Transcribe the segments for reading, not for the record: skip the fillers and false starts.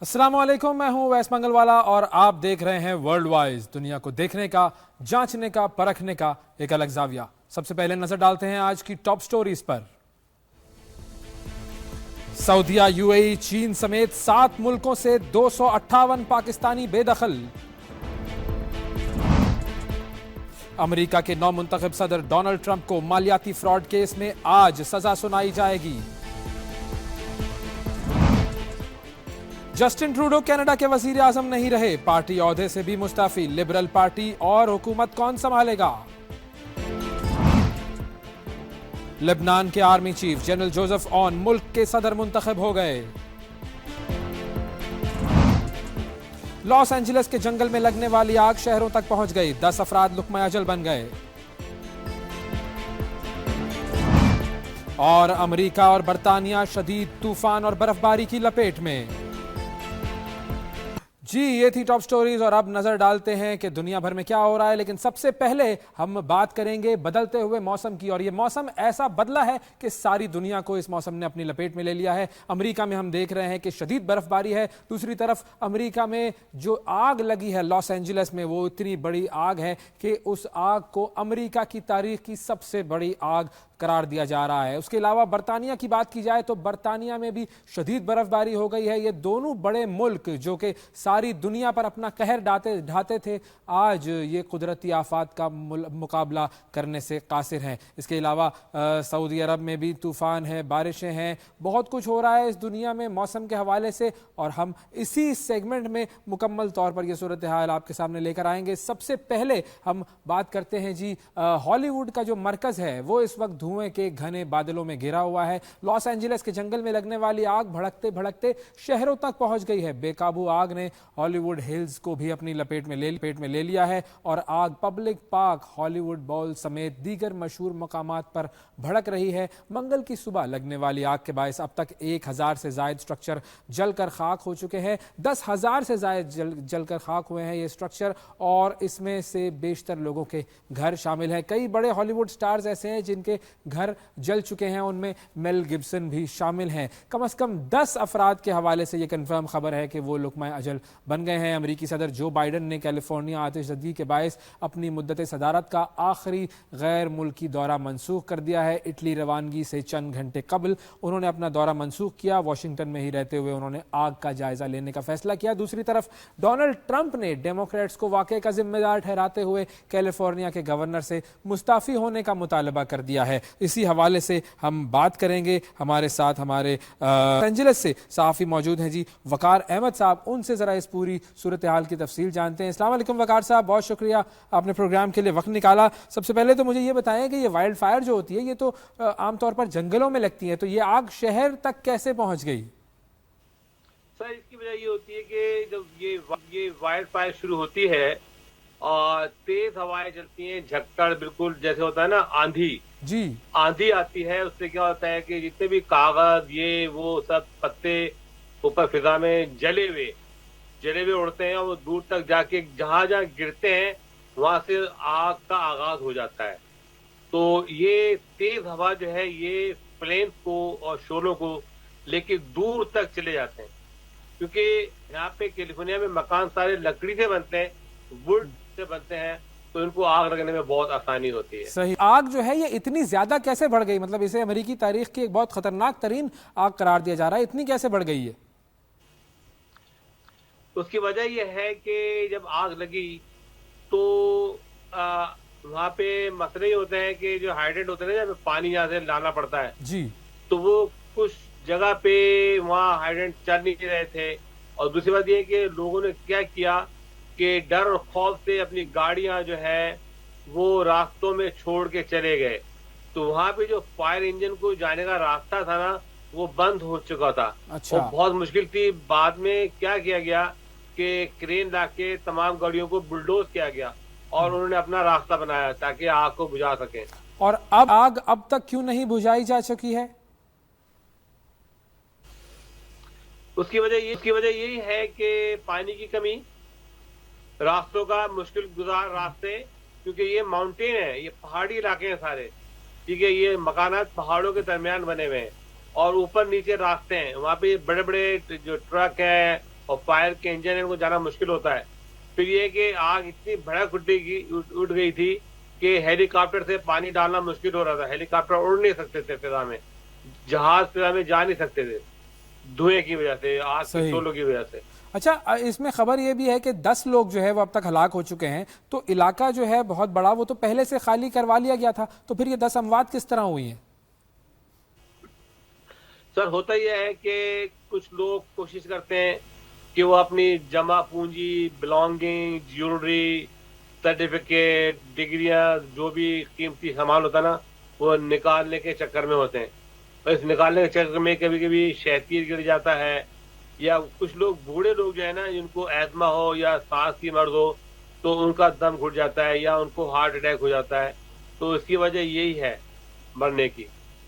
अस्सलाम वालेकुम, मैं हूं वैस मंगलवाला और आप देख रहे हैं वर्ल्ड वाइज, दुनिया को देखने का, जांचने का, परखने का एक अलग जाविया। सबसे पहले नजर डालते हैं आज की टॉप स्टोरीज पर। सऊदीया, यूएई, चीन समेत 7 मुल्कों से 258 पाकिस्तानी बेदखल। अमेरिका के नौमुंतखब सदर डोनाल्ड ट्रंप को मालियाती फ्रॉड केस में आज सजा सुनाई जाएगी। जस्टिन ट्रूडो कनाडा के वजीर आजम नहीं रहे, पार्टी ओहदे से भी मुस्ताफी। लिबरल पार्टी और हुकूमत कौन संभालेगा? लेबनान के army chief general Joseph on मुल्क के सदर मुंतखब हो गए। लॉस एंजलिस के जंगल में लगने वाली आग शहरों तक पहुंच गई, 10 अफराद लुकमा अजल बन गए। और अमेरिका और बरतानिया शदीद तूफान और बर्फबारी की लपेट में। जी, ये थी टॉप स्टोरीज और अब नजर डालते हैं कि दुनिया भर में क्या हो रहा है। लेकिन सबसे पहले हम बात करेंगे बदलते हुए मौसम की, और ये मौसम ऐसा बदला है कि सारी दुनिया को इस मौसम ने अपनी लपेट में ले लिया है। अमेरिका में हम देख रहे हैं कि शदीद बर्फबारी है। दूसरी तरफ अमेरिका में जो आग लगी है लॉस एंजलिस में, वो इतनी बड़ी आग है कि उस आग को अमेरिका की तारीख की सबसे बड़ी आग करार दिया जा रहा है। उसके अलावा बरतानिया की बात की जाए तो बरतानिया में भी शदीद बर्फबारी हो गई है। ये दोनों बड़े मुल्क जो कि सारी दुनिया पर अपना कहर ढाते थे, आज ये कुदरती आफात का मुकाबला करने से कासिर हैं। इसके अलावा सऊदी अरब में भी तूफान है, बारिशें हैं, बहुत कुछ हो रहा है इस दुनिया में मौसम के हवाले से, और हम इसी सेगमेंट में मुकम्मल तौर पर यह सूरत हाल आपके सामने लेकर आएंगे। सबसे पहले हम बात करते हैं जी, हॉलीवुड का जो मरकज है वो इस वक्त धुएं के घने बादलों में घिरा हुआ है। लॉस एंजलिस के जंगल में लगने वाली आग भड़कते भड़कते शहरों तक पहुंच गई है। बेकाबू आग ने हॉलीवुड हिल्स को भी अपनी लपेट में ले लिया है, और आग पब्लिक पार्क, हॉलीवुड बॉल समेत दीगर मशहूर मकामात पर भड़क रही है। मंगल की सुबह लगने वाली आग के बायस अब तक 1000 से जायद स्ट्रक्चर जलकर खाक हो चुके हैं। 10,000 से जायद जलकर खाक हुए हैं ये स्ट्रक्चर, और इसमें से बेशतर लोगों के घर शामिल हैं। कई बड़े हॉलीवुड स्टार्स ऐसे हैं जिनके घर जल चुके हैं, उनमें मेल गिब्सन भी शामिल हैं। कम से कम 10 अफराद के हवाले से यह कंफर्म खबर है कि वो लुकमा अजल बन गए हैं। अमेरिकी सदर जो बाइडन ने कैलिफोर्निया आतिशज़दी के बायस अपनी मुद्दत सदारत का आखिरी गैर मुल्की दौरा मंसूख कर दिया है। इटली रवानगी से चंद घंटे कबल उन्होंने अपना दौरा मंसूख किया। वाशिंगटन में ही रहते हुए उन्होंने आग का जायजा लेने का फैसला किया। दूसरी तरफ डोनाल्ड ट्रंप ने डेमोक्रेट्स को वाकये का जिम्मेदार ठहराते हुए कैलिफोर्निया के गवर्नर से मुस्ताफी होने का मुतालबा कर दिया है। इसी हवाले से हम बात करेंगे। हमारे साथ हमारे एंजलिस से सहाफ़ी मौजूद हैं जी, वकार अहमद साहब। उनसे ज़रा इस पूरी सूरत हाल की तफसील जानते हैं। अस्सलाम वालेकुम वकार साहब, बहुत शुक्रिया आपने प्रोग्राम के लिए वक्त निकाला। सबसे पहले तो मुझे ये बताएं कि ये वाइल्ड फायर जो होती है ये तो आमतौर पर जंगलों में लगती है, तो ये आग शहर तक कैसे पहुंच गई? सर, इसकी वजह ये होती है कि जब ये वाइल्ड फायर शुरू होती है और तेज हवाएं चलती हैं, झक्कड़, बिल्कुल जैसे होता है ना आंधी जी, आंधी आती है, उससे क्या होता है कि जितने भी कागज ये वो सब पत्ते ऊपर फिजा में जले हुए उड़ते हैं, और वो दूर तक जाके जहां जहां गिरते हैं वहां से आग का आगाज हो जाता है। तो ये तेज हवा जो है ये प्लेन्स को और शोलों को लेके दूर तक चले जाते हैं, क्योंकि यहाँ पे कैलिफोर्निया में मकान सारे लकड़ी से बनते हैं, वुड से बनते हैं, तो इनको आग लगने में बहुत आसानी होती है। सही। आग जो है ये इतनी ज्यादा कैसे बढ़ गई? मतलब इसे अमेरिकी तारीख की एक बहुत खतरनाक तरीन आग करार दिया जा रहा है, इतनी कैसे बढ़ गई है? उसकी वजह यह है कि जब आग लगी तो वहाँ पे मसले ये होते हैं कि जो हाइड्रेंट होते हैं ना, जब पानी यहाँ से लाना पड़ता है जी, तो वो कुछ जगह पे वहाँ हाइड्रेंट चल नहीं रहे थे। और दूसरी बात ये है कि लोगों ने क्या किया कि डर और खौफ से अपनी गाड़ियां जो है वो रास्तों में छोड़ के चले गए, तो वहां पे जो फायर इंजन को जाने का रास्ता था ना वो बंद हो चुका था। अच्छा। और बहुत मुश्किल थी। बाद में क्या किया गया कि क्रेन लाके तमाम गाड़ियों को बुलडोज किया गया और उन्होंने अपना रास्ता बनाया ताकि आग को बुझा सके। और अब आग अब तक क्यों नहीं बुझाई जा चुकी है? उसकी वजह यही है कि पानी की कमी, रास्तों का मुश्किल गुजार रास्ते, क्योंकि ये माउंटेन है, ये पहाड़ी इलाके हैं सारे, ठीक है, ये मकानात पहाड़ों के दरमियान बने हुए हैं और ऊपर नीचे रास्ते हैं। वहाँ पे बड़े बड़े जो ट्रक हैं اور فائر کے انجن کو جانا مشکل ہوتا ہے. پھر یہ کہ آگ اتنی بھڑک اٹھ گئی تھی کہ ہیلی کاپٹر سے پانی ڈالنا مشکل ہو رہا تھا. ہیلی کاپٹر اڑ نہیں سکتے تھے فضا میں, جہاز فضا میں جا نہیں سکتے تھے دھوئیں کی وجہ سے, آگ کی صحیح. شعلوں کی وجہ سے. اچھا, اس میں خبر یہ بھی ہے کہ 10 لوگ جو ہے وہ اب تک ہلاک ہو چکے ہیں, تو علاقہ جو ہے بہت بڑا, وہ تو پہلے سے خالی کروا لیا گیا تھا, تو پھر یہ 10 اموات کس طرح ہوئی ہیں؟ سر ہوتا یہ ہے کہ کچھ لوگ کوشش کرتے ہیں کہ وہ اپنی جمع پونجی, بلانگنگ, جیولری, سرٹیفکیٹ, ڈگریاں, جو بھی قیمتی سامان ہوتا ہے نا, وہ نکالنے کے چکر میں ہوتے ہیں. اور اس نکالنے کے چکر میں کبھی کبھی شہتیر گر جاتا ہے, یا کچھ لوگ بوڑھے لوگ جو ہے نا, جن کو ایزما ہو یا سانس کی مرض ہو, تو ان کا دم گھٹ جاتا ہے یا ان کو ہارٹ اٹیک ہو جاتا ہے. تو اس کی وجہ یہی ہے مرنے کی,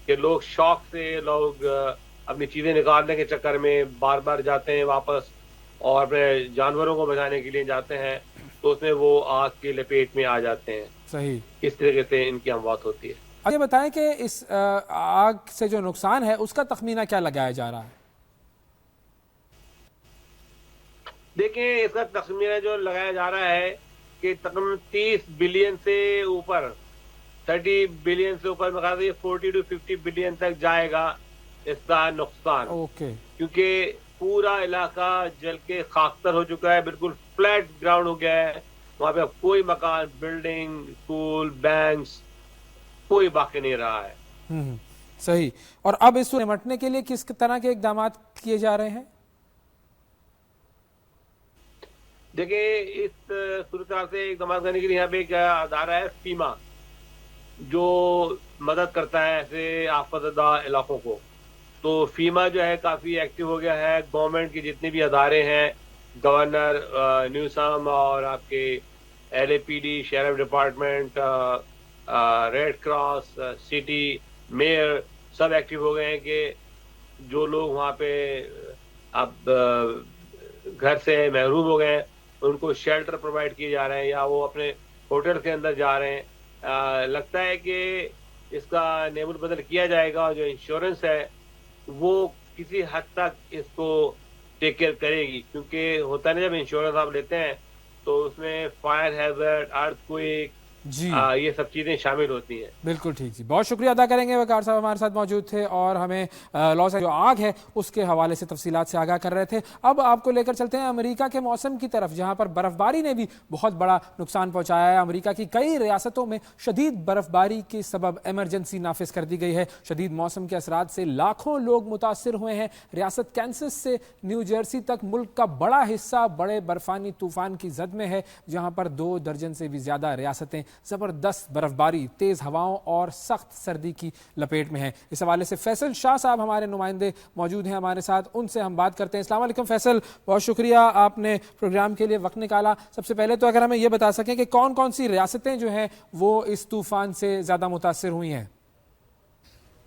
کہ لوگ شوق سے لوگ اپنی چیزیں نکالنے کے چکر میں بار بار جاتے ہیں واپس, اور اپنے جانوروں کو بچانے کے لیے جاتے ہیں, تو اس میں وہ آگ کی لپیٹ میں آ جاتے ہیں. صحیح. اس طریقے سے ان کی اموات ہوتی ہے. یہ بتائیں کہ اس آگ سے جو نقصان ہے اس کا تخمینہ کیا لگایا جا رہا ہے؟ دیکھیں, اس کا تخمینہ جو لگایا جا رہا ہے کہ تقریباً 30 بلین سے اوپر, 30 بلین سے اوپر, میں کہا تھا یہ 40 to 50 بلین تک جائے گا اس کا نقصان. اوکے. کیونکہ پورا علاقہ جل کے خاکستر ہو چکا ہے, بالکل فلیٹ گراؤنڈ ہو گیا ہے. وہاں پہ اب کوئی مکان, بلڈنگ, اسکول, بینکس کوئی باقی نہیں رہا ہے. صحیح. اور اب اس سے نمٹنے کے لیے کس طرح کے اقدامات کیے جا رہے ہیں؟ دیکھیں, اس صورتحال سے اقدامات کرنے کے لیے یہاں پہ ایک ادارہ ہے فیما, جو مدد کرتا ہے ایسے آفت زدہ علاقوں کو. تو فیما جو ہے کافی ایکٹیو ہو گیا ہے. گورنمنٹ کے جتنے بھی ادارے ہیں, گورنر, نیوسم, اور آپ کے L A P D, sheriff department, red cross, city, mayor, سب ایکٹیو ہو گئے ہیں کہ جو لوگ وہاں پہ اب گھر سے محروم ہو گئے ہیں ان کو شیلٹر پرووائڈ کیے جا رہے ہیں, یا وہ اپنے ہوٹل کے اندر جا رہے ہیں. لگتا ہے کہ اس کا نیم البدل کیا جائے گا, اور جو انشورنس ہے وہ کسی حد تک اس کو ٹیک کیئر کرے گی. کیونکہ ہوتا ہے نا, جب انشورنس آپ لیتے ہیں تو اس میں فائر ہیزرڈ, ارتھ کوئک, جی یہ سب چیزیں شامل ہوتی ہیں. بالکل ٹھیک. جی بہت شکریہ ادا کریں گے, وقار صاحب ہمارے ساتھ موجود تھے اور ہمیں لاس جو آگ ہے اس کے حوالے سے تفصیلات سے آگاہ کر رہے تھے. اب آپ کو لے کر چلتے ہیں امریکہ کے موسم کی طرف, جہاں پر برف باری نے بھی بہت بڑا نقصان پہنچایا ہے. امریکہ کی کئی ریاستوں میں شدید برف باری کے سبب ایمرجنسی نافذ کر دی گئی ہے. شدید موسم کے اثرات سے لاکھوں لوگ متاثر ہوئے ہیں. ریاست کینسس سے نیو جرسی تک ملک کا بڑا حصہ بڑے برفانی طوفان کی زد میں ہے, جہاں پر 2 درجن سے بھی زیادہ ریاستیں زبردست برف باری, تیز ہواؤں اور سخت سردی کی لپیٹ میں ہیں. اس حوالے سے فیصل شاہ صاحب ہمارے نمائندے موجود ہیں ہمارے ساتھ, ان سے ہم بات کرتے ہیں. السلام علیکم فیصل, بہت شکریہ آپ نے پروگرام کے لیے وقت نکالا. سب سے پہلے تو اگر ہمیں یہ بتا سکیں کہ کون کون سی ریاستیں جو ہیں وہ اس طوفان سے زیادہ متاثر ہوئی ہیں؟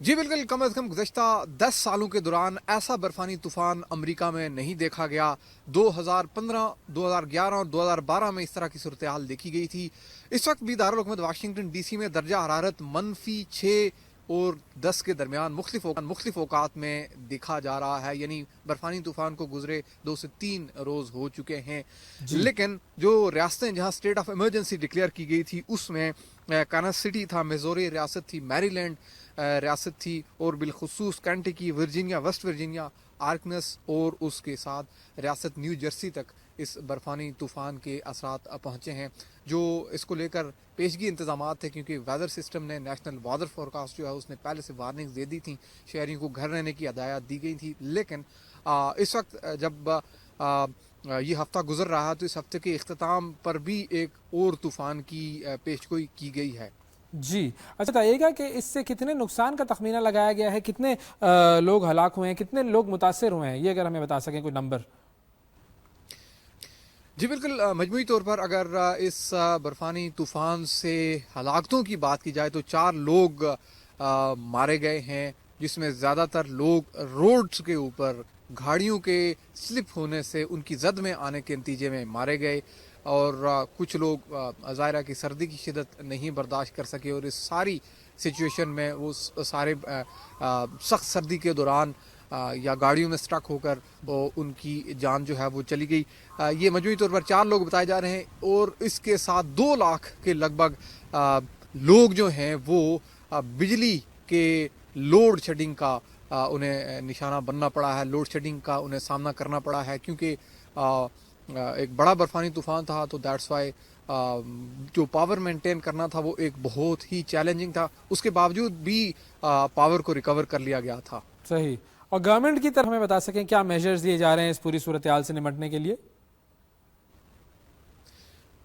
جی بالکل, کم از کم گزشتہ 10 سالوں کے دوران ایسا برفانی طوفان امریکہ میں نہیں دیکھا گیا. 2015, 2011 اور 2012 میں اس طرح کی صورتحال دیکھی گئی تھی. اس وقت بھی دارالحکومت واشنگٹن ڈی سی میں درجہ حرارت -6 اور 10 کے درمیان مختلف اوقات میں دیکھا جا رہا ہے. یعنی برفانی طوفان کو گزرے 2 سے 3 روز ہو چکے ہیں. لیکن جو ریاستیں جہاں اسٹیٹ آف ایمرجنسی ڈکلیئر کی گئی تھی اس میں کانس سٹی تھا, میزوری ریاست تھی, میری لینڈ ریاست تھی, اور بالخصوص کینٹکی, ورجینیا, ویسٹ ورجینیا, آرکنس اور اس کے ساتھ ریاست نیو جرسی تک اس برفانی طوفان کے اثرات پہنچے ہیں. جو اس کو لے کر پیشگی انتظامات تھے, کیونکہ ویدر سسٹم نے, نیشنل ویدر فورکاسٹ جو ہے اس نے پہلے سے وارننگز دے دی تھیں, شہریوں کو گھر رہنے کی ہدایات دی گئی تھی. لیکن اس وقت جب یہ ہفتہ گزر رہا تو اس ہفتے کے اختتام پر بھی ایک اور طوفان کی پیشگوئی کی گئی ہے. جی اچھا, بتائیے گا کہ اس سے کتنے نقصان کا تخمینہ لگایا گیا ہے, کتنے لوگ ہلاک ہوئے ہیں, کتنے لوگ متاثر ہوئے ہیں, یہ اگر ہمیں بتا سکیں کوئی نمبر. جی بالکل, مجموعی طور پر اگر اس برفانی طوفان سے ہلاکتوں کی بات کی جائے تو 4 لوگ مارے گئے ہیں, جس میں زیادہ تر لوگ روڈز کے اوپر گاڑیوں کے سلپ ہونے سے ان کی زد میں آنے کے نتیجے میں مارے گئے, اور کچھ لوگ ظاہرہ کی سردی کی شدت نہیں برداشت کر سکے, اور اس ساری سچویشن میں وہ سارے سخت سردی کے دوران یا گاڑیوں میں سٹرک ہو کر ان کی جان جو ہے وہ چلی گئی. یہ مجموعی طور پر 4 لوگ بتائے جا رہے ہیں اور اس کے ساتھ 2 لاکھ کے لگ بھگ لوگ جو ہیں وہ بجلی کے لوڈ شیڈنگ کا انہیں نشانہ بننا پڑا ہے, لوڈ شیڈنگ کا انہیں سامنا کرنا پڑا ہے کیونکہ ایک بڑا برفانی طوفان تھا. تو دیٹس وائی جو پاور مینٹین کرنا تھا وہ ایک بہت ہی چیلنجنگ تھا. اس کے باوجود بھی پاور کو ریکور کر لیا گیا تھا. صحیح. اور گورنمنٹ کی طرف ہمیں بتا سکیں کیا میجرز لیے جا رہے ہیں اس پوری صورتحال سے نمٹنے کے لیے؟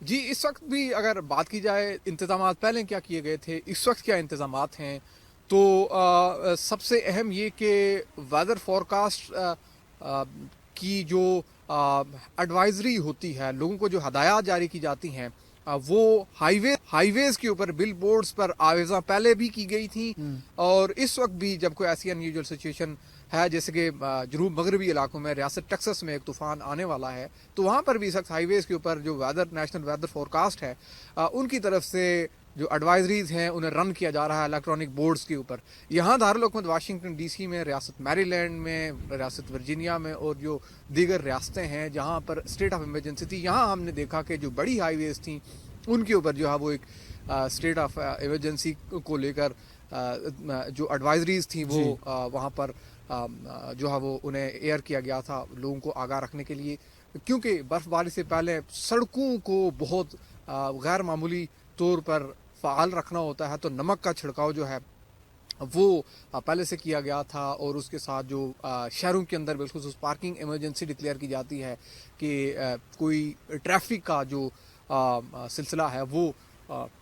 جی اس وقت بھی اگر بات کی جائے انتظامات پہلے کیا کیے گئے تھے, اس وقت کیا انتظامات ہیں, تو سب سے اہم یہ کہ ویدر فورکاسٹ کی جو ایڈوائزری ہوتی ہے, لوگوں کو جو ہدایات جاری کی جاتی ہیں, وہ ہائی ویز کے اوپر بل بورڈز پر آویزاں پہلے بھی کی گئی تھیں, اور اس وقت بھی جب کوئی ایسی ان یوزول سچویشن ہے جیسے کہ جنوب مغربی علاقوں میں ریاست ٹیکساس میں ایک طوفان آنے والا ہے, تو وہاں پر بھی اس وقت ہائی ویز کے اوپر جو نیشنل ویدر فورکاسٹ ہے ان کی طرف سے جو ایڈوائزریز ہیں انہیں رن کیا جا رہا ہے الیکٹرانک بورڈز کے اوپر. یہاں دارالحکومت واشنگٹن ڈی سی میں, ریاست میری لینڈ میں, ریاست ورجینیا میں اور جو دیگر ریاستیں ہیں جہاں پر اسٹیٹ آف ایمرجنسی تھی, یہاں ہم نے دیکھا کہ جو بڑی ہائی ویز تھیں ان کے اوپر جو ہے وہ ایک اسٹیٹ آف ایمرجنسی کو لے کر جو ایڈوائزریز تھیں وہ وہاں پر جو ہے وہ انہیں ایئر کیا گیا تھا لوگوں کو آگاہ رکھنے کے لیے, کیونکہ برف باری سے پہلے سڑکوں کو بہت غیر معمولی طور پر فعال رکھنا ہوتا ہے. تو نمک کا چھڑکاؤ جو ہے وہ پہلے سے کیا گیا تھا, اور اس کے ساتھ جو شہروں کے اندر بالخصوص پارکنگ ایمرجنسی ڈکلیئر کی جاتی ہے کہ کوئی ٹریفک کا جو سلسلہ ہے وہ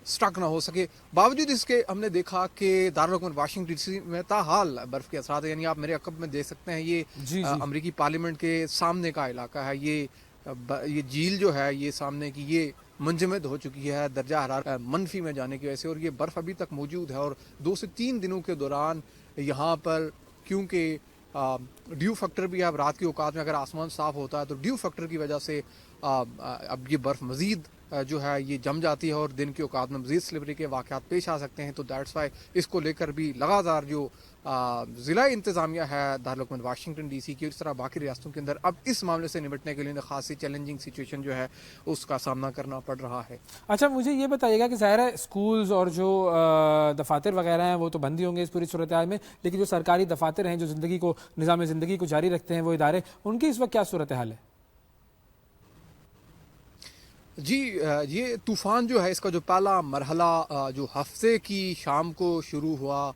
سٹک نہ ہو سکے. باوجود اس کے ہم نے دیکھا کہ دارالحکومت واشنگٹن ڈی سی میں تاحال برف کے اثرات, یعنی آپ میرے عقب میں دیکھ سکتے ہیں یہ امریکی پارلیمنٹ کے سامنے کا علاقہ ہے. یہ جھیل جو ہے یہ سامنے کی یہ منجمد ہو چکی ہے درجہ حرارت منفی میں جانے کی وجہ سے, اور یہ برف ابھی تک موجود ہے. اور 2 سے 3 دنوں کے دوران یہاں پر کیونکہ ڈیو فیکٹر بھی ہے, اب رات کے اوقات میں اگر آسمان صاف ہوتا ہے تو ڈیو فیکٹر کی وجہ سے اب یہ برف مزید جو ہے یہ جم جاتی ہے اور دن کے اوقات میں مزید سلپری کے واقعات پیش آ سکتے ہیں. تو دیٹس وائی اس کو لے کر بھی لگاتار جو ضلع انتظامیہ ہے دارالحکومت واشنگٹن ڈی سی کی, اس طرح باقی ریاستوں کے اندر اب اس معاملے سے نمٹنے کے لیے خاصی چیلنجنگ سچویشن جو ہے اس کا سامنا کرنا پڑ رہا ہے. اچھا مجھے یہ بتائیے گا کہ ظاہر ہے اسکولز اور جو دفاتر وغیرہ ہیں وہ تو بند ہی ہوں گے اس پوری صورتحال میں, لیکن جو سرکاری دفاتر ہیں جو نظام زندگی کو جاری رکھتے ہیں وہ ادارے, ان کی اس وقت کیا صورتحال ہے؟ جی یہ طوفان جو ہے اس کا جو پہلا مرحلہ جو ہفتے کی شام کو شروع ہوا,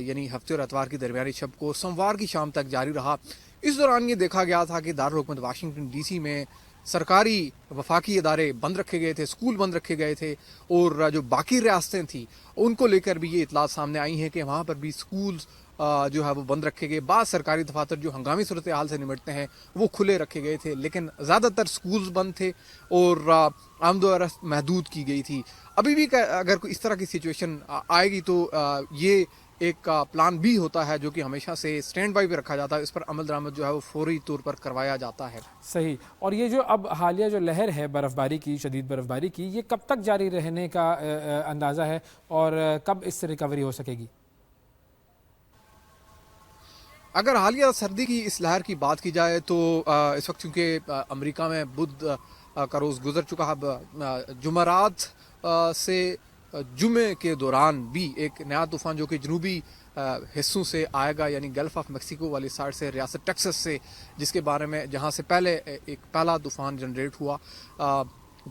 یعنی ہفتے اور اتوار کی درمیانی شب کو سوموار کی شام تک جاری رہا. اس دوران یہ دیکھا گیا تھا کہ دارالحکومت واشنگٹن ڈی سی میں سرکاری وفاقی ادارے بند رکھے گئے تھے, اسکول بند رکھے گئے تھے, اور جو باقی ریاستیں تھیں ان کو لے کر بھی یہ اطلاعات سامنے آئی ہیں کہ وہاں پر بھی اسکولز جو ہے وہ بند رکھے گئے. بعض سرکاری دفاتر جو ہنگامی صورتحال سے نمٹتے ہیں وہ کھلے رکھے گئے تھے, لیکن زیادہ تر اسکولز بند تھے اور آمد و رفت محدود کی گئی تھی. ابھی بھی اگر کوئی اس طرح کی سچویشن آئے گی تو یہ ایک پلان بھی ہوتا ہے جو کہ ہمیشہ سے اسٹینڈ بائی پہ رکھا جاتا ہے, اس پر عمل درآمد جو ہے وہ فوری طور پر کروایا جاتا ہے. صحیح. اور یہ جو اب حالیہ جو لہر ہے برف باری کی, شدید برف باری کی, یہ کب تک جاری رہنے کا اندازہ ہے اور کب اس سے ریکوری ہو سکے گی؟ اگر حالیہ سردی کی اس لہر کی بات کی جائے تو اس وقت چونکہ امریکہ میں بدھ کا روز گزر چکا ہے, جمعرات سے جمعے کے دوران بھی ایک نیا طوفان جو کہ جنوبی حصوں سے آئے گا, یعنی گلف آف میکسیکو والی سائڈ سے, ریاست ٹیکساس سے, جس کے بارے میں جہاں سے پہلے ایک پہلا طوفان جنریٹ ہوا,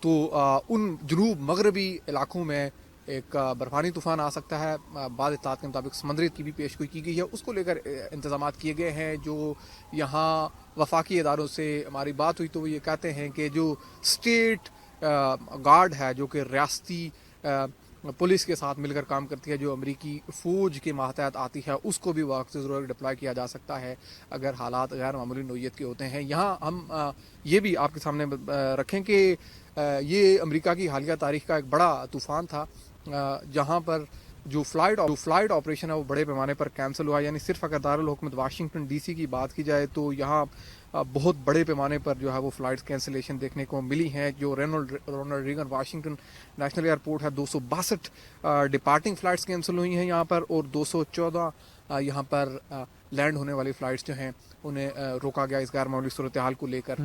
تو ان جنوب مغربی علاقوں میں ایک برفانی طوفان آ سکتا ہے. بعض اطلاعات کے مطابق سمندری کی بھی پیشگوئی کی گئی ہے, اس کو لے کر انتظامات کیے گئے ہیں. جو یہاں وفاقی اداروں سے ہماری بات ہوئی تو وہ یہ کہتے ہیں کہ جو اسٹیٹ گارڈ ہے جو کہ ریاستی پولیس کے ساتھ مل کر کام کرتی ہے, جو امریکی فوج کے ماتحت آتی ہے, اس کو بھی وقت ضرور ڈپلائی کیا جا سکتا ہے اگر حالات غیر معمولی نوعیت کے ہوتے ہیں. یہاں ہم یہ بھی آپ کے سامنے رکھیں کہ یہ امریکہ کی حالیہ تاریخ کا ایک بڑا طوفان تھا جہاں پر جو فلائٹ آپریشن ہے وہ بڑے پیمانے پر کینسل ہوا. یعنی صرف اگر دارالحکومت واشنگٹن ڈی سی کی بات کی جائے تو یہاں بہت بڑے پیمانے پر جو ہے وہ فلائٹس کینسلیشن دیکھنے کو ملی ہیں. جو Ronald Reagan Washington national airport ہے, 262 ڈپارٹنگ فلائٹس کینسل ہوئی ہیں یہاں پر, اور 214 यहाँ पर लैंड होने वाली फ़्लाइट्स जो हैं उन्हें रोका गया इस गैर मामूली सूरत हाल को लेकर।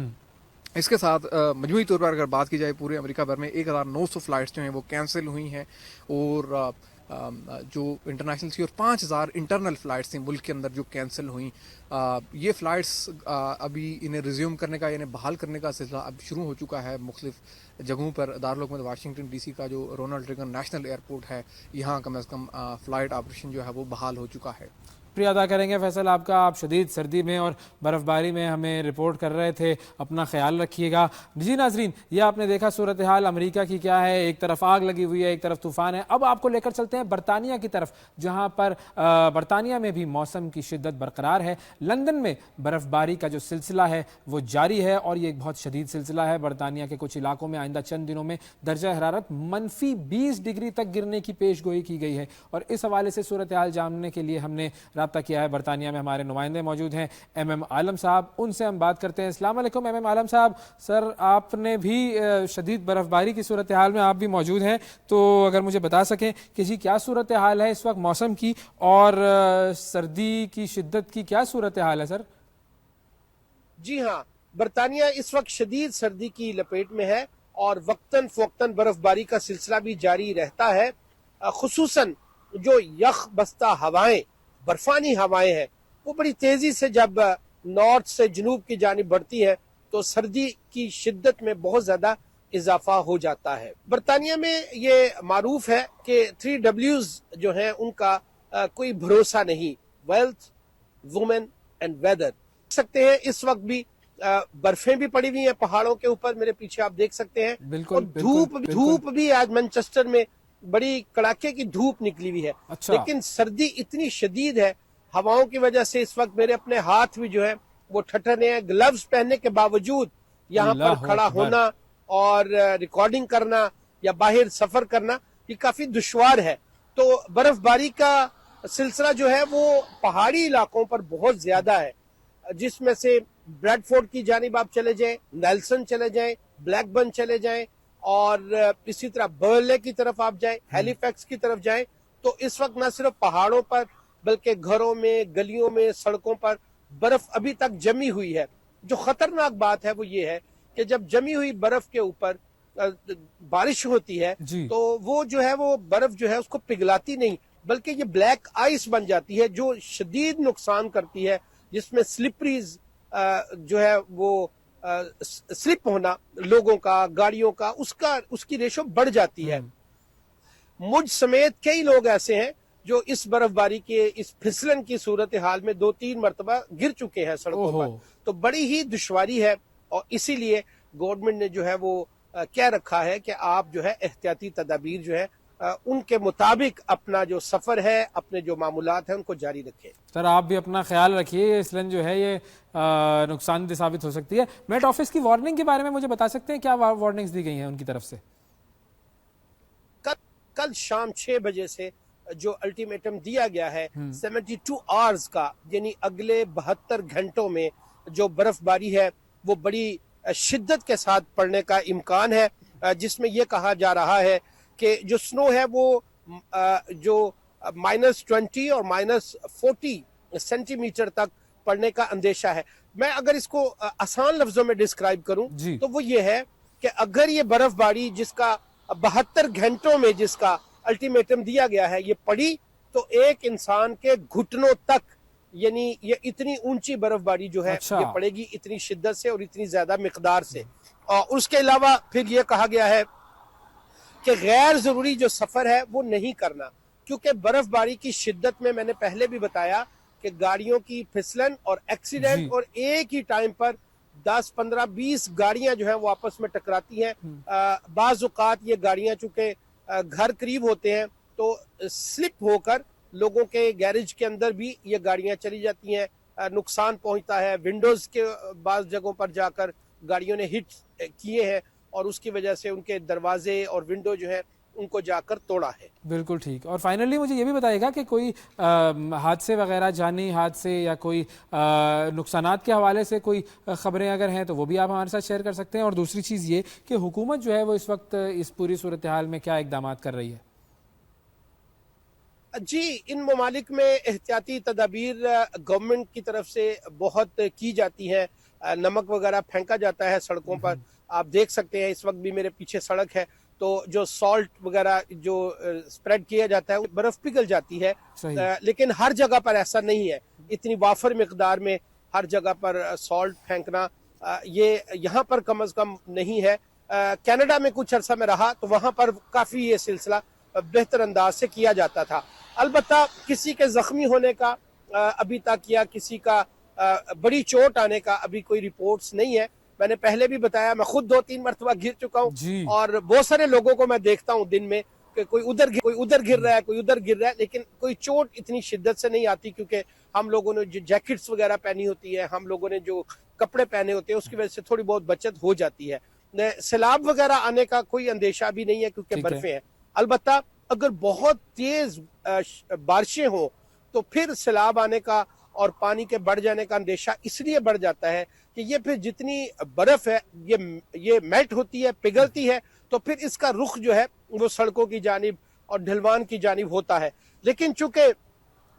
इसके साथ मजमूई तौर पर अगर बात की जाए पूरे अमेरिका भर में 1900 फ़्लाइट्स जो हैं वो कैंसिल हुई हैं, और जो इंटरनेशनल थी और 5000 इंटरनल फ़्लाइट्स थी मुल्क के अंदर जो कैंसिल हुई। ये फ़्लाइट्स अभी इन्हें रिज्यूम करने का, इन्हें बहाल करने का सिलसिला अब शुरू हो चुका है मुख्तलिफ जगहों पर। दारुल वाशिंगटन DC का जो रोनाल्ड रेगन नेशनल एयरपोर्ट है, यहाँ कम अज़ कम फ़्लाइट ऑपरेशन जो है वो बहाल हो चुका है। शुक्रिया अदा करेंगे फैसल आपका। आप शदीद सर्दी में और बर्फ़बारी में हमें रिपोर्ट कर रहे थे, अपना ख्याल रखिएगा। जी नाजरीन, ये आपने देखा सूरत हाल अमेरिका की क्या है, एक तरफ आग लगी हुई है, एक तरफ तूफ़ान है। अब आपको लेकर चलते हैं बरतानिया की तरफ, जहाँ पर बरतानिया में भी मौसम की शिद्दत बरकरार है। लंदन में बर्फ़बारी का जो सिलसिला है वो जारी है और ये एक बहुत शदीद सिलसिला है। बरतानिया के कुछ इलाकों में आइंदा चंद दिनों में दर्जा हरारत -20 डिग्री तक गिरने की पेशगोई की गई है, और इस हवाले से सूरत हाल जानने के लिए हमने रब्ता किया है। बरतानिया में हमारे नुमाइंदे मौजूद हैं, MM आलम साहब, उनसे हम बात करते हैं। अस्सलाम वालेकुम MM आलम साहब। सर, आपने भी शदीद बर्फ़बारी की सूरत हाल में आप भी मौजूद हैं, तो अगर मुझे बता सकें कि जी क्या सूरत हाल है इस वक्त मौसम की, और सर्दी की शिद्दत की क्या सूरत हाल है सर? जी हाँ, बरतानिया इस वक्त शदीद सर्दी की लपेट में है और वक्तन फ़वक्तन बर्फबारी का सिलसिला भी जारी रहता है। खुसूसन जो यख बस्ता हवाएं, बर्फानी हवाएं हैं, वो बड़ी तेजी से जब नॉर्थ से जनूब की जानिब बढ़ती है तो सर्दी की शिद्दत में बहुत ज्यादा इजाफा हो जाता है। बरतानिया में ये मारूफ है कि 3 Ws जो हैं उनका कोई भरोसा नहीं, वेल्थ, वुमेन एंड वेदर। देख सकते हैं इस वक्त भी बर्फें भी पड़ी हुई हैं पहाड़ों के ऊपर, मेरे पीछे आप देख सकते हैं। बिल्कुल, और धूप भी आज मैनचेस्टर में बड़ी कड़ाके की धूप निकली हुई है। अच्छा। लेकिन सर्दी इतनी शदीद है, हवाओं की वजह से इस वक्त मेरे अपने हाथ भी जो है वो ठठरने हैं। ग्लव्स पहनने के बावजूद यहाँ पर खड़ा होना और रिकॉर्डिंग करना या बाहर सफर करना ये काफी दुश्वार है। तो बर्फबारी का सिलसिला जो है वो पहाड़ी इलाकों पर बहुत ज्यादा है, जिसमें से ब्रैडफोर्ड की जानिब आप चले जाएं, नेल्सन चले जाएं, ब्लैकबर्न चले जाएं, और इसी तरह बर्ले की तरफ आप जाएं, हैलिफैक्स की तरफ जाएं, तो इस वक्त न सिर्फ पहाड़ों पर बल्कि घरों में, गलियों में, सड़कों पर बर्फ अभी तक जमी हुई है। जो खतरनाक बात है वो ये है कि जब जमी हुई बर्फ के ऊपर बारिश होती है तो वो जो है वो बर्फ जो है उसको पिघलाती नहीं, बल्कि ये ब्लैक आइस बन जाती है जो शदीद नुकसान करती है, जिसमें स्लिपरीज जो है वो स्लिप होना लोगों का, गाड़ियों का, उसकी रेशो बढ़ जाती है। मुझ समेत कई लोग ऐसे हैं जो इस बर्फबारी के इस फिसलन की सूरत हाल में 2-3 मरतबा गिर चुके हैं सड़कों पर। तो बड़ी ही दुश्वारी है, और इसीलिए गवर्नमेंट ने जो है वो कह रखा है कि आप जो है एहतियाती तदाबीर जो है उनके मुताबिक अपना जो सफर है, अपने जो मामूलात हैं उनको जारी रखें। सर, आप भी अपना ख्याल रखिए, ये फिसलन जो है ये नुकसानदेह साबित हो सकती है। मेट ऑफिस की वार्निंग के बारे में मुझे बता सकते हैं, क्या वार्निंग्स दी गई हैं उनकी तरफ से? कल शाम 6 बजे से जो अल्टीमेटम दिया गया है 72 आवर्स का, यानी अगले 72 घंटों में जो बर्फबारी है वो बड़ी शिद्दत के साथ पड़ने का इम्कान है, जिसमें यह कहा जा रहा है कि जो स्नो है वो जो -20 और -40 सेंटीमीटर तक पड़ने का अंदेशा है। मैं अगर इसको आसान लफ्जों में डिस्क्राइब करूं तो वो ये है कि अगर ये बर्फबारी जिसका 72 घंटों में जिसका अल्टीमेटम दिया गया है ये पड़ी, तो एक इंसान के घुटनों तक, यानी ये इतनी ऊंची बर्फबारी जो है ये पड़ेगी, इतनी शिद्दत से और इतनी ज्यादा मिकदार से। और उसके अलावा फिर ये कहा गया है कि गैर जरूरी जो सफर है वो नहीं करना, क्योंकि बर्फबारी की शिद्दत में मैंने पहले भी बताया कि गाड़ियों की फिसलन और एक्सीडेंट, और एक ही टाइम पर 10, 15, 20 गाड़ियां जो है वो आपस में टकराती हैं। बाज़ औक़ात ये गाड़ियां चूंकि घर करीब होते हैं तो स्लिप होकर लोगों के गैरेज के अंदर भी ये गाड़ियां चली जाती हैं, नुकसान पहुंचता है। विंडोज के बाज़ जगहों पर जाकर गाड़ियों ने हिट किए हैं और उसकी वजह से उनके दरवाजे और विंडो जो है उनको जाकर तोड़ा है। बिल्कुल ठीक। और फाइनली मुझे ये भी बताइएगा कि कोई हादसे वगैरह, जानी हादसे या कोई नुकसानात के हवाले से कोई खबरें अगर हैं तो वो भी आप हमारे साथ शेयर कर सकते हैं। और दूसरी चीज़ ये कि हुकूमत जो है वो इस वक्त इस पूरी सूरत हाल में क्या इकदाम कर रही है? जी, इन ममालिक में एहतियाती तदाबीर गवर्नमेंट की तरफ से बहुत की जाती हैं। नमक वगैरह फेंका जाता है सड़कों पर। आप देख सकते हैं इस वक्त भी मेरे पीछे सड़क है, तो जो सॉल्ट वगैरह जो स्प्रेड किया जाता है वो बर्फ पिघल जाती है। लेकिन हर जगह पर ऐसा नहीं है, इतनी वाफर मिकदार में हर जगह पर सॉल्ट फेंकना ये यहाँ पर कम अज कम नहीं है। कनाडा में कुछ अरसा में रहा तो वहाँ पर काफ़ी ये सिलसिला बेहतर अंदाज से किया जाता था। अलबत्ता किसी के जख्मी होने का अभी तक या किसी का बड़ी चोट आने का अभी कोई रिपोर्ट्स नहीं है। मैंने पहले भी बताया, मैं खुद 2-3 मरतबा गिर चुका हूँ और बहुत सारे लोगों को मैं देखता हूँ दिन में कि कोई उधर गिर रहा है, कोई उधर गिर रहा है, लेकिन कोई चोट इतनी शिद्दत से नहीं आती क्योंकि हम लोगों ने जो जैकेट्स वगैरह पहनी होती है, हम लोगों ने जो कपड़े पहने होते हैं, उसकी वजह से थोड़ी बहुत बचत हो जाती है। सैलाब वगैरह आने का कोई अंदेशा भी नहीं है क्योंकि बर्फें हैं। अलबत्ता अगर बहुत तेज बारिशें हो तो फिर सैलाब आने का और पानी के बढ़ जाने का अंदेशा इसलिए बढ़ जाता है कि ये फिर जितनी बर्फ है ये मेल्ट होती है, पिघलती है, तो फिर इसका रुख जो है वो सड़कों की जानिब और ढलवान की जानिब होता है। लेकिन चूंकि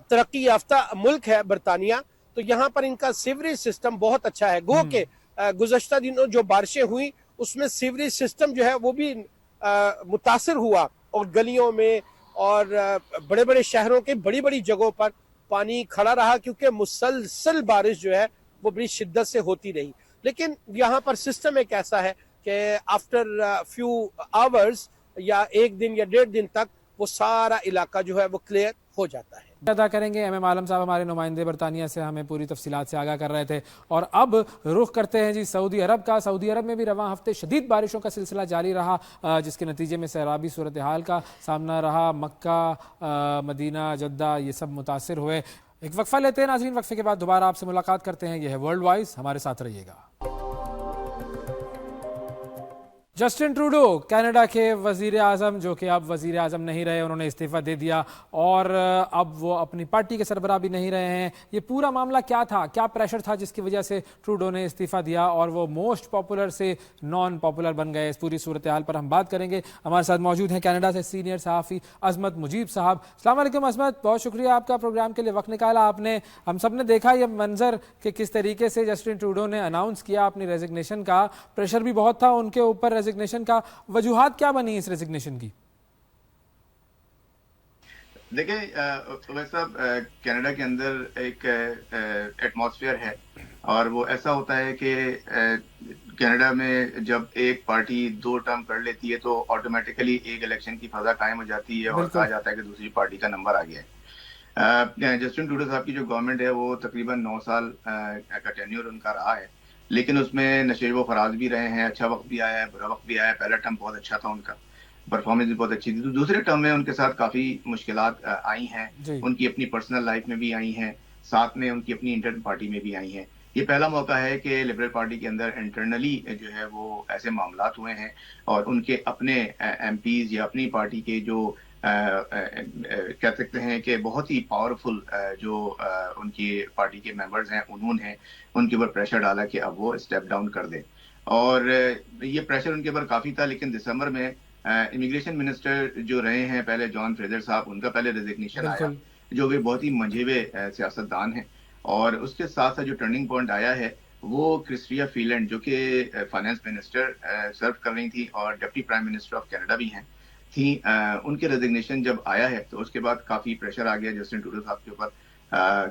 तरक्की याफ्ता मुल्क है बरतानिया, तो यहाँ पर इनका सीवरेज सिस्टम बहुत अच्छा है। गो के गुज़श्ता दिनों जो बारिशें हुई उसमें सीवरेज सिस्टम जो है वो भी मुतासिर हुआ और गलियों में और बड़े बड़े शहरों के बड़ी बड़ी जगहों पर पानी खड़ा रहा क्योंकि मुसलसल बारिश जो है वो बड़ी शिद्दत से होती रही। लेकिन यहाँ पर सिस्टम एक ऐसा है कि आफ्टर फ्यू आवर्स या एक दिन या 1.5 दिन तक वो सारा इलाका जो है वो क्लियर हो जाता है। अदा करेंगे एम आलम साहब, हमारे नुमाइंदे बरतानिया से हमें पूरी तफसीलात से आगाह कर रहे थे। और अब रुख करते हैं जी सऊदी अरब का। सऊदी अरब में भी रवां हफ्ते शदीद बारिशों का सिलसिला जारी रहा, जिसके नतीजे में सैलाबी सूरत हाल का सामना रहा। मक्का, मदीना, जद्दा ये सब मुतासिर हुए। एक वक्फा लेते हैं नाज़रीन, वक्फे के बाद दोबारा आपसे मुलाकात करते हैं। यह है वर्ल्ड वाइज, हमारे साथ रहिएगा। जस्टिन ट्रूडो कनाडा के वज़ीर आज़म, जो कि अब वज़ीर आज़म नहीं रहे, उन्होंने इस्तीफ़ा दे दिया और अब वो अपनी पार्टी के सरबराह भी नहीं रहे हैं। ये पूरा मामला क्या था, क्या प्रेशर था जिसकी वजह से ट्रूडो ने इस्तीफ़ा दिया और वो मोस्ट पॉपुलर से नॉन पॉपुलर बन गए? इस पूरी सूरत हाल पर हम बात करेंगे। हमारे साथ मौजूद हैं कनाडा से सीनियर सहाफ़ी अज़मत मुजीब साहब। अस्सलाम वालेकुम अज़मत, बहुत शुक्रिया आपका प्रोग्राम के लिए वक्त निकाला आपने। हम सब ने देखा ये मंजर कि किस तरीके से जस्टिन ट्रूडो ने अनाउंस किया अपनी रेजिग्नेशन का। प्रेशर भी बहुत था उनके ऊपर रेजिग्नेशन का। वजूहात क्या बनी इस रेजिग्नेशन की? देखिए वैसे साहब, कनाडा के अंदर एक एटमॉस्फेयर है और वो ऐसा होता है कि कनाडा में जब एक पार्टी 2 टर्म कर लेती है तो ऑटोमेटिकली एक इलेक्शन की फजा कायम हो जाती है और कहा जाता है कि दूसरी पार्टी का नंबर आ गया है। जस्टिन ट्रूडो साहब की जो गवर्नमेंट है वो तकरीबन 9 साल का टेन्योर उनका रहा है, लेकिन उसमें नशे व फराज भी रहे हैं। अच्छा वक्त भी आया है, बुरा वक्त भी आया है। पहला टर्म बहुत अच्छा था, उनका परफॉर्मेंस भी बहुत अच्छी थी। तो दूसरे टर्म में उनके साथ काफ़ी मुश्किलात आई हैं, उनकी अपनी पर्सनल लाइफ में भी आई हैं, साथ में उनकी अपनी इंटर पार्टी में भी आई हैं। ये पहला मौका है कि लिबरल पार्टी के अंदर इंटरनली जो है वो ऐसे मामलात हुए हैं और उनके अपने एमपीज या अपनी पार्टी के जो कह सकते हैं कि बहुत ही पावरफुल जो उनकी पार्टी के मेंबर्स हैं, उन्होंने उनके ऊपर प्रेशर डाला कि अब वो स्टेप डाउन कर दें। और ये प्रेशर उनके ऊपर काफ़ी था, लेकिन दिसंबर में इमिग्रेशन मिनिस्टर जो रहे हैं पहले जॉन फ्रेजर साहब, उनका पहले रेजिग्नेशन आया, जो भी बहुत ही मंझे हुए सियासतदान हैं। और उसके साथ साथ जो टर्निंग पॉइंट आया है वो क्रिस्टिया फीलैंड, जो कि फाइनेंस मिनिस्टर सर्व कर रही थी और deputy prime minister of Canada भी हैं थी, उनके रेजिग्नेशन जब आया है तो उसके बाद काफ़ी प्रेशर आ गया जस्टिन ट्रूडो साहब के ऊपर,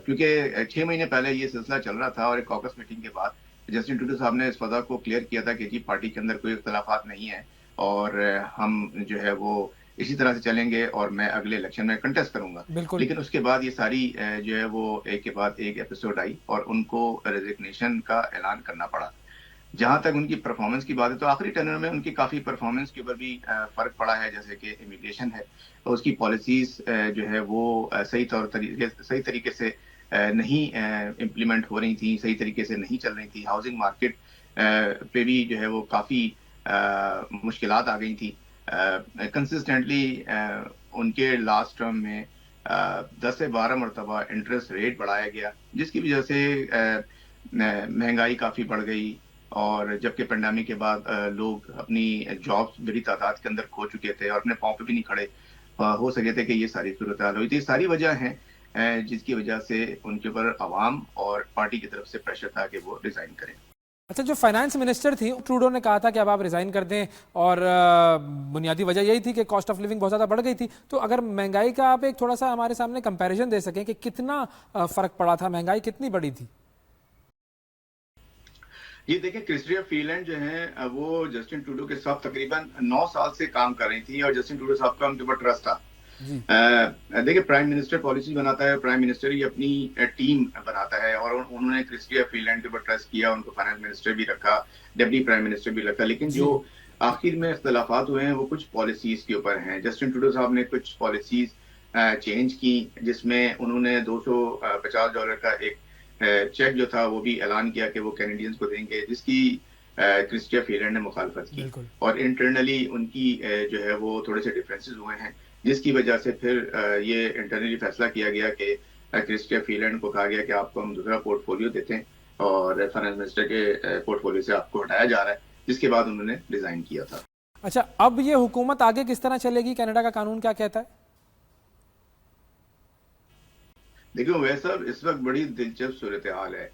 क्योंकि 6 महीने पहले ये सिलसिला चल रहा था और एक कॉकस मीटिंग के बाद जस्टिन ट्रूडो साहब ने इस फजा को क्लियर किया था कि जी पार्टी के अंदर कोई इख्तलाफात नहीं है और हम जो है वो इसी तरह से चलेंगे और मैं अगले इलेक्शन में कंटेस्ट करूंगा। लेकिन उसके बाद ये सारी जो है वो एक के बाद एक एपिसोड आई और उनको रेजिग्नेशन का ऐलान करना पड़ा। जहां तक उनकी परफॉर्मेंस की बात है तो आखिरी टर्म में उनकी काफ़ी परफॉर्मेंस के ऊपर भी फ़र्क पड़ा है, जैसे कि इमिग्रेशन है तो उसकी पॉलिसीज़ जो है वो सही तरीके से नहीं इम्प्लीमेंट हो रही थी, सही तरीके से नहीं चल रही थी। हाउसिंग मार्केट पे भी जो है वो काफ़ी मुश्किलात आ गई थी। कंसिस्टेंटली उनके लास्ट टर्म में 10 से 12 मरतबा इंटरेस्ट रेट बढ़ाया गया, जिसकी वजह से महंगाई काफ़ी बढ़ गई और जबकि पेंडेमिक के बाद लोग अपनी जॉब्स बड़ी तादाद के अंदर खो चुके थे और अपने पाँव पे भी नहीं खड़े, ہو سکے تھے کہ یہ ساری صورتحال ہوئی تھی. ساری وجہ ہیں جس کی وجہ سے ان کے اوپر عوام اور پارٹی کی طرف سے پریشر تھا کہ وہ ریزائن کریں. اچھا، جو فائنانس منسٹر تھی ٹروڈو نے کہا تھا کہ اب آپ ریزائن کر دیں، اور بنیادی وجہ یہی تھی کہ کاسٹ آف لیونگ بہت زیادہ بڑھ گئی تھی. تو اگر مہنگائی کا آپ ایک تھوڑا سا ہمارے سامنے کمپیریزن دے سکیں کہ کتنا فرق پڑا تھا، مہنگائی کتنی بڑی تھی؟ یہ دیکھیں، کرسٹیا فیلینڈ جو ہیں وہ جسٹن ٹروڈو کے ساتھ تقریباً 9 سال سے کام کر رہی تھی، اور جسٹن ٹروڈو صاحب کا ان کے اوپر ٹرسٹ تھا. دیکھیں، پرائم منسٹر پالیسی بناتا ہے، پرائم منسٹر ہی اپنی ٹیم بناتا ہے، اور انہوں نے کرسٹیا فیلینڈ کے اوپر ٹرسٹ کیا، ان کو فائنانس منسٹر بھی رکھا، ڈپٹی پرائم منسٹر بھی رکھا. لیکن جو آخر میں اختلافات ہوئے ہیں وہ کچھ پالیسیز کے اوپر ہیں. جسٹن ٹروڈو صاحب نے کچھ پالیسیز چینج کی، جس میں انہوں نے $250 کا ایک چیک جو تھا وہ بھی اعلان کیا کہ وہ کینیڈینز کو دیں گے، جس کی کرسٹیا فیلینڈ نے مخالفت کی. اور انٹرنلی ان کی جو ہے وہ تھوڑے سے ڈفرینسز ہوئے ہیں، جس کی وجہ سے پھر یہ انٹرنلی فیصلہ کیا گیا کہ کرسٹیا فیلینڈ کو کہا گیا کہ آپ کو ہم دوسرا پورٹ فولیو دیتے ہیں، اور فائنانس منسٹر کے پورٹ فولیو سے آپ کو ہٹایا جا رہا ہے، جس کے بعد انہوں نے ریزائن کیا تھا. اچھا، اب یہ حکومت آگے کس طرح چلے گی؟ کینیڈا کا قانون کیا کہتا ہے؟ دیکھو ویسا اس وقت بڑی دلچسپ صورتحال ہے.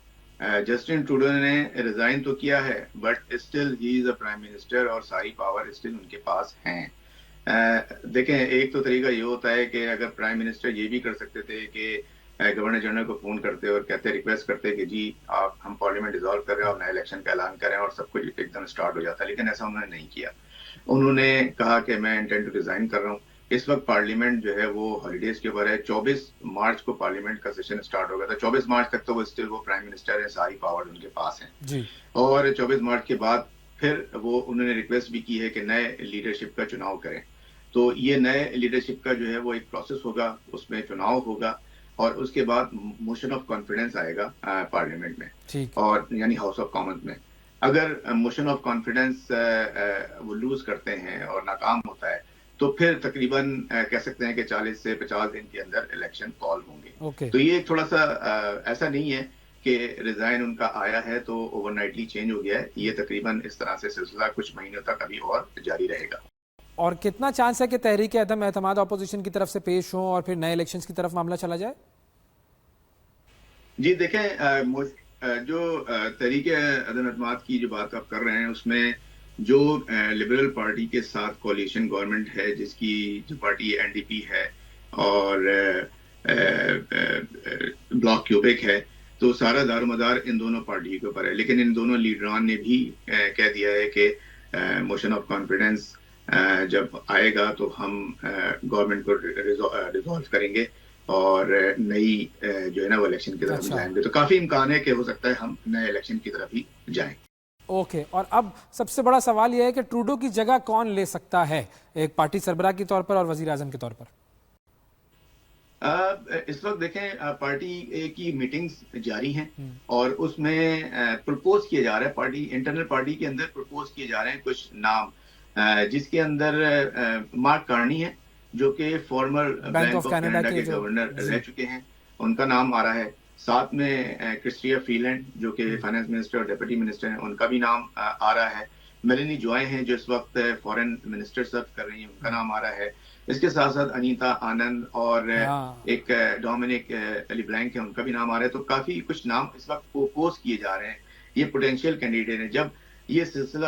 جسٹن ٹروڈو نے ریزائن تو کیا ہے، but still he is a prime minister, اور ساری پاور اسٹل ان کے پاس ہیں. دیکھیں، ایک تو طریقہ یہ ہوتا ہے کہ اگر پرائم منسٹر یہ بھی کر سکتے تھے کہ گورنر جنرل کو فون کرتے اور کہتے، ریکویسٹ کرتے کہ جی آپ ہم پارلیمنٹ ڈیزالو کر رہے ہیں، آپ نئے الیکشن کا اعلان کریں، اور سب کچھ ایک دم اسٹارٹ ہو جاتا. لیکن ایسا انہوں نے نہیں کیا. انہوں نے کہا کہ میں انٹینڈ ٹو ریزائن کر رہا ہوں. اس وقت پارلیمنٹ جو ہے وہ ہالیڈیز کے اوپر ہے. 24 مارچ کو پارلیمنٹ کا سیشن اسٹارٹ ہوگا تھا. 24 مارچ تک تو وہ اسٹل وہ پرائم منسٹر ہے، ساری پاور ان کے پاس ہیں. اور 24 مارچ کے بعد پھر وہ انہوں نے ریکویسٹ بھی کی ہے کہ نئے لیڈرشپ کا چناؤ کریں. تو یہ نئے لیڈرشپ کا جو ہے وہ ایک پروسیس ہوگا، اس میں چناؤ ہوگا، اور اس کے بعد موشن آف کانفیڈنس آئے گا پارلیمنٹ میں، اور یعنی ہاؤس آف کامنز میں. اگر موشن آف کانفیڈنس وہ لوز کرتے ہیں اور ناکام ہوتا ہے تو پھر تقریباً کہہ سکتے ہیں کہ 40 سے 50 دن کے اندر الیکشن کال ہوں گے. تو یہ تھوڑا سا ایسا نہیں ہے کہ ریزائن ان کا آیا ہے تو اوور نائٹلی چینج ہو گیا ہے. یہ تقریباً اس طرح سے سلسلہ کچھ مہینوں تک ابھی اور جاری رہے گا. اور کتنا چانس ہے کہ تحریک عدم اعتماد اپوزیشن کی طرف سے پیش ہوں اور پھر نئے الیکشنز کی طرف معاملہ چلا جائے؟ جی دیکھیں، جو تحریک عدم اعتماد کی جو بات آپ کر رہے ہیں، اس میں جو لبرل پارٹی کے ساتھ کولیشن گورنمنٹ ہے، جس کی جو پارٹی NDP ہے اور بلاک کیوبیک ہے، تو سارا دار و مدار ان دونوں پارٹی کے اوپر ہے. لیکن ان دونوں لیڈران نے بھی کہہ دیا ہے کہ موشن آف کانفیڈنس جب آئے گا تو ہم گورنمنٹ کو ڈیزالو کریں گے اور نئی جو ہے نا وہ الیکشن کی طرف جائیں گے. تو کافی امکان ہے کہ ہو سکتا ہے ہم نئے الیکشن کی طرف ہی جائیں. اوکے، اور اب سب سے بڑا سوال یہ ہے کہ ٹروڈو کی جگہ کون لے سکتا ہے، ایک پارٹی سربراہ کے طور پر اور وزیر اعظم کے طور پر؟ اس وقت دیکھیں، پارٹی کی میٹنگز جاری ہیں، اور اس میں پرپوز کیا جا رہا ہے، پارٹی انٹرنل پارٹی کے اندر پرپوز کیے جا رہے ہیں کچھ نام، جس کے اندر مارک کارنی ہے جو کہ فارمر بینک آف کینیڈا کے گورنر رہ چکے ہیں، ان کا نام آ رہا ہے. ساتھ میں کرسٹیا فیلینڈ جو کہ فائنانس منسٹر اور ڈپٹی منسٹر ہیں، ان کا بھی نام آ رہا ہے. میلنی جوائے ہیں جو اس وقت فورن منسٹر سرو کر رہی ہیں، ان کا نام آ رہا ہے. اس کے ساتھ ساتھ انیتا آنند اور ایک ڈومینک لیبلینک ہے، ان کا بھی نام آ رہا ہے. تو کافی کچھ نام اس وقت پروپوز کیے جا رہے ہیں. یہ پوٹینشیل کینڈیڈیٹ ہیں. جب یہ سلسلہ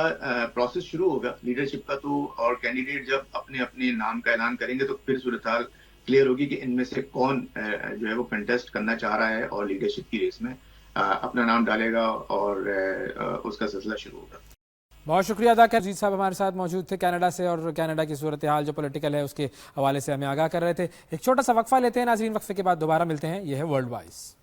پروسیس شروع ہوگا لیڈرشپ کا، تو اور کینڈیڈیٹ جب اپنے اپنے نام کا اعلان کریں گے تو پھر صورتحال کلیئر ہوگی کہ ان میں سے کون جو ہے وہ کنٹیسٹ کرنا چاہ رہا ہے اور لیڈرشپ کی ریس میں اپنا نام ڈالے گا، اور اس کا سلسلہ شروع ہوگا. بہت شکریہ ادا کر جیت صاحب ہمارے ساتھ موجود تھے کینیڈا سے، اور کینیڈا کی صورتحال جو پولیٹیکل ہے اس کے حوالے سے ہمیں آگاہ کر رہے تھے. ایک چھوٹا سا وقفہ لیتے ہیں ناظرین، وقفے کے بعد دوبارہ ملتے ہیں. یہ ہے world wise.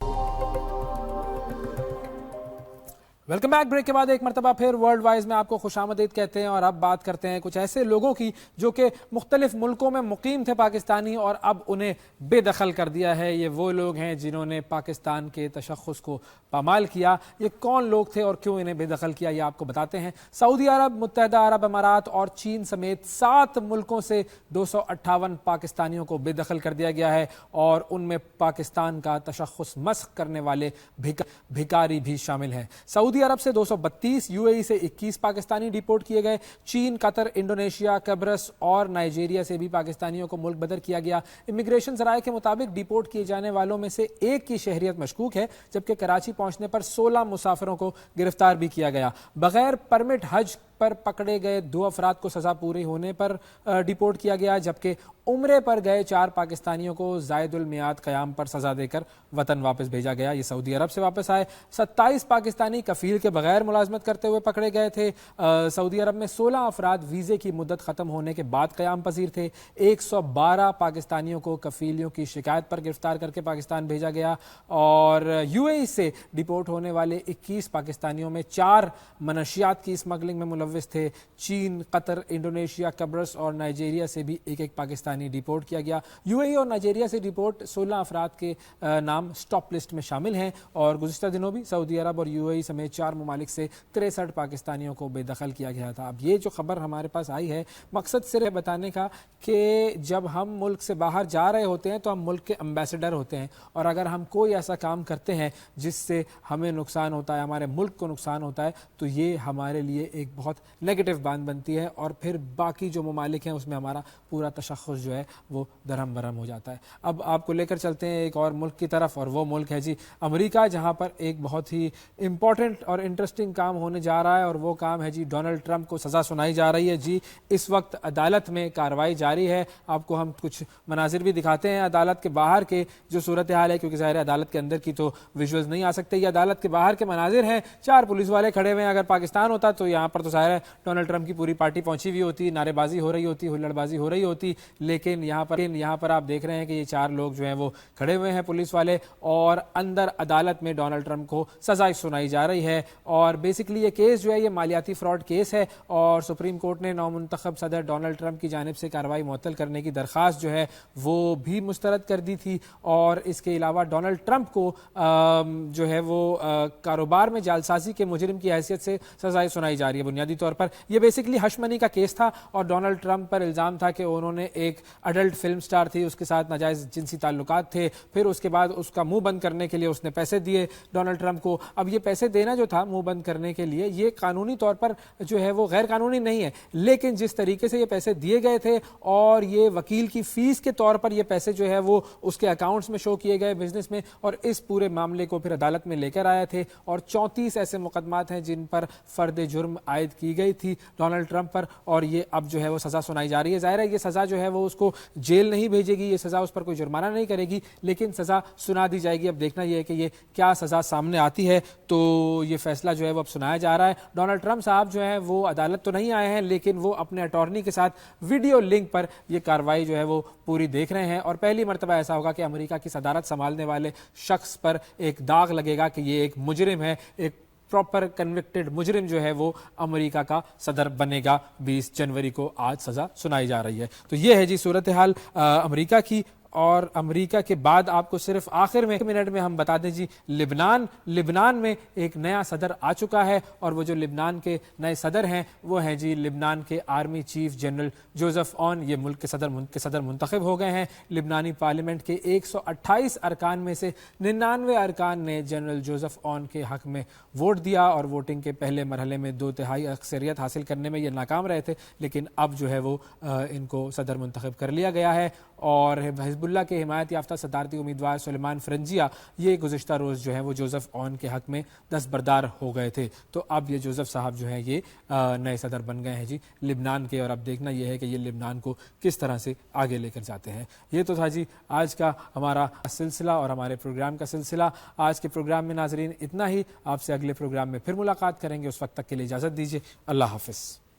Welcome back. Break کے بعد ایک مرتبہ پھر ورلڈ وائز میں آپ کو خوش آمدید کہتے ہیں، اور اب بات کرتے ہیں کچھ ایسے لوگوں کی جو کہ مختلف ملکوں میں مقیم تھے پاکستانی، اور اب انہیں بے دخل کر دیا ہے. یہ وہ لوگ ہیں جنہوں نے پاکستان کے تشخص کو پامال کیا. یہ کون لوگ تھے اور کیوں انہیں بے دخل کیا، یہ آپ کو بتاتے ہیں. سعودی عرب، متحدہ عرب امارات اور چین سمیت 7 ملکوں سے 258 پاکستانیوں کو بے دخل کر دیا گیا ہے، اور ان میں پاکستان کا تشخص مسخ کرنے والے بھکاری بھی شامل ہیں. سعودی सऊदी अरब से 232, यूएई से 21 पाकिस्तानी डिपोर्ट किए गए। चीन, कतर, इंडोनेशिया, कब्रस और नाइजीरिया से भी पाकिस्तानियों को मुल्क बदर किया गया। इमिग्रेशन ज़राए के मुताबिक डिपोर्ट किए जाने वालों में से एक की शहरियत मशकूक है, जबकि कराची पहुंचने पर 16 मुसाफिरों को गिरफ्तार भी किया गया। बगैर परमिट हज पर पकड़े गए 2 अफराद को सजा पूरी होने पर डिपोर्ट किया गया, जबकि उम्रे पर गए 4 पाकिस्तानियों को ज़ायदुल मियाद क़याम पर सजा देकर वतन वापस भेजा गया। ये सऊदी अरब से वापस आए। 27 पाकिस्तानी कफील के बगैर मुलाजमत करते हुए पकड़े गए थे। सऊदी अरब में 16 अफराद वीज़े की मुद्दत ख़त्म होने के बाद क़याम पजीर थे। 112 पाकिस्तानियों को कफीलियों की शिकायत पर गिरफ्तार करके पाकिस्तान भेजा गया। और यूएई से डिपोर्ट होने वाले 21 पाकिस्तानियों में 4 मनशियात की स्मगलिंग में मुलव्विस थे। चीन, कतर, इंडोनेशिया, कब्रस और नाइजीरिया से भी एक पाकिस्तानी डिपोर्ट किया गया। यूएई और नाइजीरिया से डिपोर्ट 16 अफराद के नाम स्टॉप लिस्ट में शामिल हैं। और गुज़िश्ता दिनों भी सऊदी अरब और यूएई समेत 4 ममालिक से 63 पाकिस्तानियों को बेदखल किया गया था। अब ये जो खबर हमारे पास आई है, मकसद सिर्फ बताने का कि जब हम मुल्क से बाहर जा रहे होते हैं तो हम मुल्क के एम्बेसडर होते हैं, और अगर हम कोई ऐसा काम करते हैं जिससे हमें नुकसान होता है, हमारे मुल्क को नुकसान होता है, तो ये हमारे लिए एक बहुत नेगेटिव बात बनती है। और फिर बाकी जो ममालिक हैं उसमें हमारा पूरा तशख़्ख़ुस जो है वो दरहम बरहम हो जाता है। अब आपको लेकर चलते हैं एक और मुल्क की तरफ, और वो मुल्क है जी अमेरिका, जहां पर एक बहुत ही इंपॉर्टेंट और इंटरेस्टिंग काम होने जा रहा है। और वो काम है जी डोनाल्ड ट्रंप को सज़ा सुनाई जा रही है। जी इस वक्त अदालत में कार्रवाई जारी है। आपको हम कुछ मनाजिर भी दिखाते हैं अदालत के बाहर के जो सूरत हाल है, क्योंकि ज़ाहिर है अदालत के अंदर की तो विजुअल्स नहीं आ सकते। ये अदालत के बाहर के मनाजिर हैं। 4 पुलिस वाले खड़े हुए हैं। अगर पाकिस्तान होता तो यहाँ पर तो ज़ाहिर है डोनाल्ड ट्रंप की पूरी पार्टी पहुंची हुई होती, नारेबाजी हो रही होती, हुल्लड़बाजी हो रही होती। लेकिन यहाँ पर आप देख रहे हैं कि ये 4 लोग जो हैं वो खड़े हुए हैं पुलिस वाले, और अंदर अदालत में डोनाल्ड ट्रंप को सजा सुनाई जा रही है। और बेसिकली ये केस जो है ये मालियाती फ्रॉड केस है, और सुप्रीम कोर्ट ने नौमुंतखब सदर डोनाल्ड ट्रंप की जानिब से कार्रवाई मुअत्तल करने की दरख्वास्त जो है वो भी मुस्तरद कर दी थी। और इसके अलावा डोनाल्ड ट्रंप को जो है वो कारोबार में जालसाजी के मुजरिम की हैसियत से सजाएं सुनाई जा रही है। बुनियादी तौर पर यह बेसिकली हश मनी का केस था, और डोनाल्ड ट्रंप पर इल्ज़ाम था कि उन्होंने एक अडल्ट फिल्म स्टार थी, उसके साथ नाजायज़ जिनसी ताल्लुकात थे। फिर उसके बाद उसका मुंह बंद करने के लिए उसने पैसे दिए डोनाल्ड ट्रंप को। अब ये पैसे देना जो था मुंह बंद करने के लिए, ये कानूनी तौर पर जो है वो गैर कानूनी नहीं है, लेकिन जिस तरीके से ये पैसे दिए गए थे और ये वकील की फीस के तौर पर ये पैसे जो है वो उसके अकाउंट्स में शो किए गए बिजनेस में, और इस पूरे मामले को फिर अदालत में लेकर आए थे। और 34 ऐसे मुकदमात हैं जिन पर फर्द जुर्म आयद की गई थी डोनाल्ड ट्रंप पर, और ये अब जो है वो सजा सुनाई जा रही है। जाहिर है ये सजा जो है वो उसको जेल नहीं भेजेगी, ये सजा उस पर कोई जुर्माना नहीं करेगी, लेकिन सजा सुना दी जाएगी। अब देखना ये है कि ये क्या सजा सामने आती है। तो ये फैसला जो है वो अब सुनाया जा रहा है। डोनाल्ड ट्रंप साहब जो है वो अदालत तो नहीं आए हैं, लेकिन वो अपने अटॉर्नी के साथ वीडियो लिंक पर ये कार्रवाई जो है वो पूरी देख रहे हैं। और पहली मर्तबा ऐसा होगा कि अमेरिका की सदारत संभालने वाले शख्स पर एक दाग लगेगा कि ये एक मुजरिम है, एक प्रॉपर कन्विक्टेड मुजरिम जो है वो अमेरिका का सदर बनेगा। 20 जनवरी को आज सजा सुनाई जा रही है। तो ये है जी सूरत हाल अमेरिका की। और अमेरिका के बाद आपको सिर्फ आखिर में 1 मिनट में हम बता दें जी लिबनान में एक नया सदर आ चुका है, और वो जो लिबनान के नए सदर हैं वो हैं जी लिबनान के army chief general Joseph on. ये मुल्क के सदर मुंतखब हो गए हैं। लिबनानी पार्लियामेंट के 128 अरकान में से 99 अरकान ने जनरल जोसेफ ऑन के हक में वोट दिया, और वोटिंग के पहले मरहले में 2/3 अक्सरियत हासिल करने में ये नाकाम रहे थे, लेकिन अब जो है वो इनको सदर मुंतखब कर लिया गया है। और हिजबुल्लाह के हिमायत याफ्ता सदारती उम्मीदवार सुलेमान फरंजिया ये गुज़िश्ता रोज़ जो है वो जोसेफ ऑन के हक में दस्तबरदार हो गए थे। तो अब ये जोसेफ साहब जो हैं ये नए सदर बन गए हैं जी लिबनान के, और अब देखना ये है कि ये लिबनान को किस तरह से आगे लेकर जाते हैं। ये तो था जी आज का हमारा सिलसिला और हमारे प्रोग्राम का सिलसिला। आज के प्रोग्राम में नाजरीन इतना ही। आपसे अगले प्रोग्राम में फिर मुलाकात करेंगे। उस वक्त तक के लिए इजाज़त दीजिए। अल्लाह हाफ़िज़।